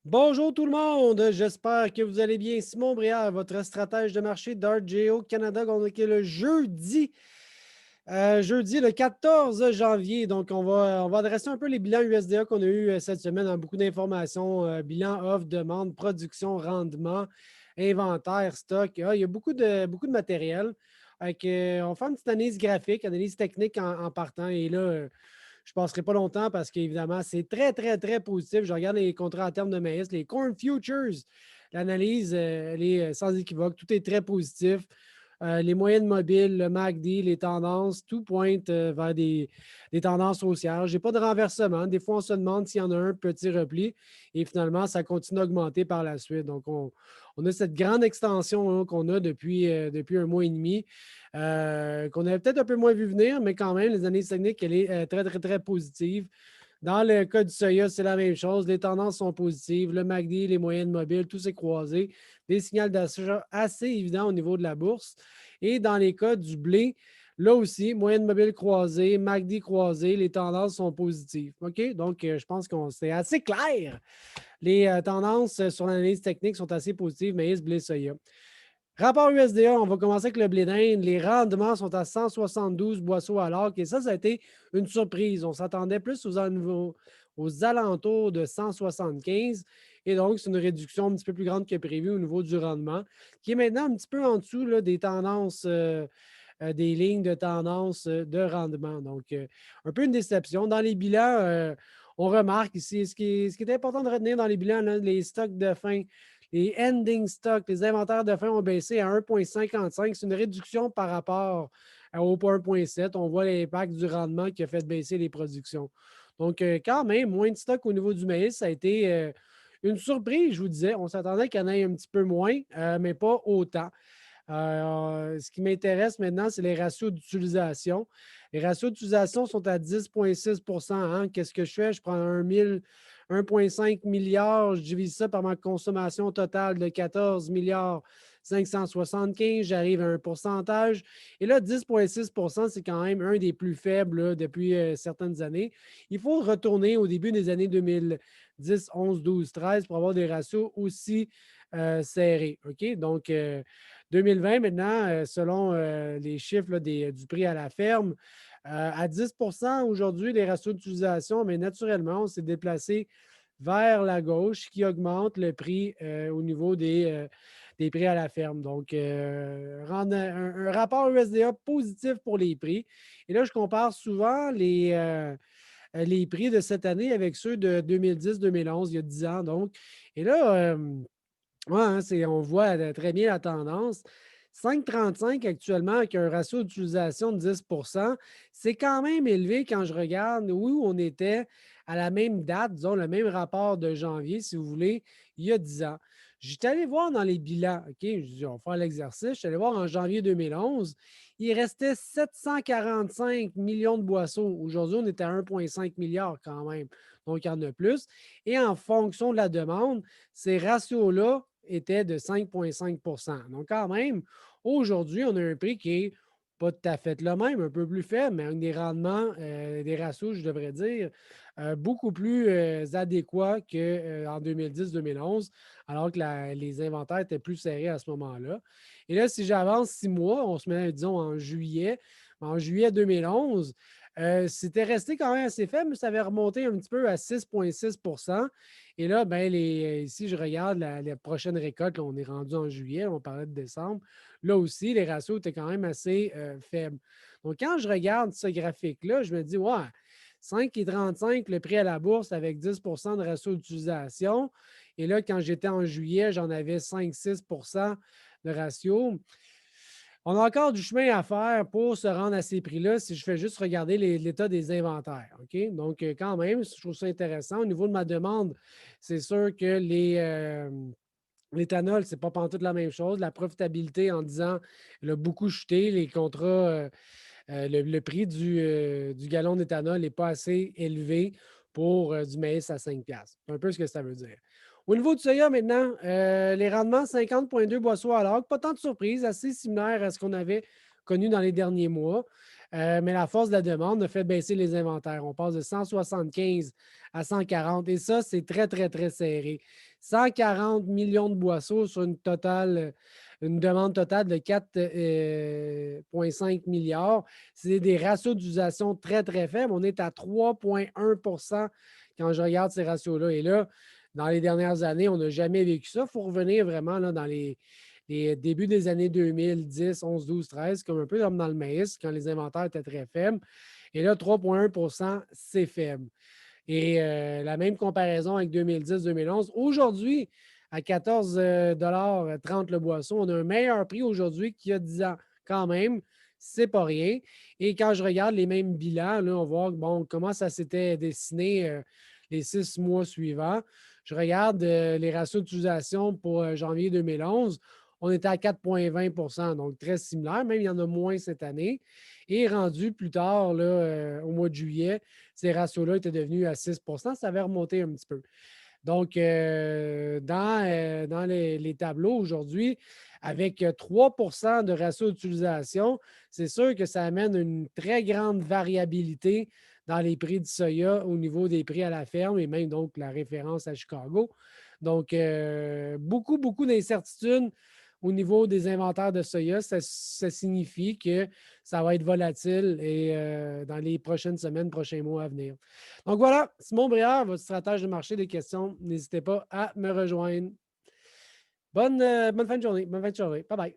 Bonjour tout le monde, j'espère que vous allez bien. Simon Briard, votre stratège de marché d'ArtGeo Canada, on est le jeudi le 14 janvier. Donc, on va adresser un peu les bilans USDA qu'on a eu cette semaine dans beaucoup d'informations. Bilan, offre, demande, production, rendement, inventaire, stock. Il y a beaucoup de matériel. On va faire une petite analyse graphique, analyse technique en partant. Et là, je ne passerai pas longtemps parce qu'évidemment, c'est très, très, très positif. Je regarde les contrats à terme de maïs, les corn futures. L'analyse, elle est sans équivoque. Tout est très positif. Les moyennes mobiles, le MACD, les tendances, tout pointe vers des tendances haussières. Je n'ai pas de renversement. Des fois, on se demande s'il y en a un petit repli et finalement, ça continue d'augmenter par la suite. Donc, on a cette grande extension hein, qu'on a depuis un mois et demi qu'on avait peut-être un peu moins vu venir, mais quand même, les analyses techniques, elle est très, très, très positive. Dans le cas du Soya, c'est la même chose. Les tendances sont positives. Le MACD, les moyennes mobiles, tout s'est croisé. Des signaux d'achat assez évidents au niveau de la bourse. Et dans les cas du blé, là aussi, moyenne mobile croisée, MACD croisé, les tendances sont positives. OK? Donc, je pense que c'est assez clair. Les tendances sur l'analyse technique sont assez positives, maïs, blé, soya. Rapport USDA, on va commencer avec le blé d'Inde. Les rendements sont à 172 boisseaux à l'acre et ça a été une surprise. On s'attendait plus aux alentours de 175 et donc c'est une réduction un petit peu plus grande que prévu au niveau du rendement, qui est maintenant un petit peu en dessous là, des tendances, des lignes de tendance de rendement. Donc, un peu une déception. Dans les bilans, on remarque ici, ce qui est important de retenir dans les bilans, là, les stocks de fin les ending stocks, les inventaires de fin ont baissé à 1,55. C'est une réduction par rapport au 1,7. On voit l'impact du rendement qui a fait baisser les productions. Donc, quand même, moins de stock au niveau du maïs, ça a été une surprise, je vous disais. On s'attendait qu'il y en ait un petit peu moins, mais pas autant. Ce qui m'intéresse maintenant, c'est les ratios d'utilisation. Les ratios d'utilisation sont à 10,6 hein. Qu'est-ce que je fais? Je prends 1,5 milliard, je divise ça par ma consommation totale de 14 milliards 575, j'arrive à un pourcentage. Et là, 10,6 c'est quand même un des plus faibles là, depuis certaines années. Il faut retourner au début des années 2010, 11, 12, 13 pour avoir des ratios aussi serrés. OK? Donc, 2020, maintenant, selon les chiffres là, du prix à la ferme, à 10 aujourd'hui, les ratios d'utilisation, mais naturellement, on s'est déplacé vers la gauche qui augmente le prix au niveau des prix à la ferme. Donc, rendre un rapport USDA positif pour les prix. Et là, je compare souvent les prix de cette année avec ceux de 2010-2011, il y a 10 ans. Donc, et là, ouais, hein, on voit très bien la tendance. 5,35 actuellement avec un ratio d'utilisation de 10 c'est quand même élevé quand je regarde où on était à la même date, disons le même rapport de janvier, si vous voulez, il y a 10 ans. J'étais allé voir dans les bilans, OK, je dis, on va faire l'exercice. Je suis allé voir en janvier 2011, il restait 745 millions de boissons. Aujourd'hui, on est à 1,5 milliard quand même. Donc, il y en a plus. Et en fonction de la demande, ces ratios-là étaient de 5,5 Donc, quand même, aujourd'hui, on a un prix qui est pas tout à fait le même, un peu plus faible, mais avec des rendements, des ratios, je devrais dire, beaucoup plus adéquats qu'en 2010-2011, alors que les inventaires étaient plus serrés à ce moment-là. Et là, si j'avance 6 mois, on se met, disons, en juillet 2011, c'était resté quand même assez faible, mais ça avait remonté un petit peu à 6,6 et là, ben, ici, je regarde la prochaine récolte, là, on est rendu en juillet, on parlait de décembre. Là aussi, les ratios étaient quand même assez faibles. Donc, quand je regarde ce graphique-là, je me dis, ouais, 5,35 le prix à la bourse avec 10 de ratio d'utilisation. Et là, quand j'étais en juillet, j'en avais 5-6 de ratio. On a encore du chemin à faire pour se rendre à ces prix-là si je fais juste regarder l'état des inventaires. OK? Donc, quand même, je trouve ça intéressant. Au niveau de ma demande, c'est sûr que l'éthanol, ce n'est pas pantoute la même chose. La profitabilité en 10 ans, elle a beaucoup chuté. Les contrats, le prix du gallon d'éthanol n'est pas assez élevé pour du maïs à 5 piastres. C'est un peu ce que ça veut dire. Au niveau du soya, maintenant, les rendements 50,2 boisseaux à l'heure. Pas tant de surprises, assez similaires à ce qu'on avait connu dans les derniers mois. mais la force de la demande a fait baisser les inventaires. On passe de 175 à 140 et ça, c'est très, très, très serré. 140 millions de boisseaux sur une demande totale de 4,5 milliards. C'est des ratios d'utilisation très, très faibles. On est à 3,1 quand je regarde ces ratios-là. Et là, dans les dernières années, on n'a jamais vécu ça. Il faut revenir vraiment là, dans les débuts des années 2010, 11, 12, 13, comme un peu comme dans le maïs, quand les inventaires étaient très faibles. Et là, 3,1 c'est faible. Et la même comparaison avec 2010-2011. Aujourd'hui, à 14,30 le boisson, on a un meilleur prix aujourd'hui qu'il y a 10 ans. Quand même, c'est pas rien. Et quand je regarde les mêmes bilans, là, on voit bon, comment ça s'était dessiné les 6 mois suivants. Je regarde les ratios d'utilisation pour janvier 2011. On était à 4,20 donc très similaire. Même il y en a moins cette année. Et rendu plus tard, là, au mois de juillet, ces ratios-là étaient devenus à 6 ça avait remonté un petit peu. Donc, dans les tableaux aujourd'hui, avec 3 de ratio d'utilisation, c'est sûr que ça amène une très grande variabilité dans les prix du soya au niveau des prix à la ferme et même donc la référence à Chicago. Donc, beaucoup, beaucoup d'incertitudes au niveau des inventaires de soya. Ça signifie que ça va être volatile et dans les prochaines semaines, prochains mois à venir. Donc voilà, Simon Briard, votre stratège de marché des questions. N'hésitez pas à me rejoindre. Bonne fin de journée. Bonne fin de journée. Bye bye.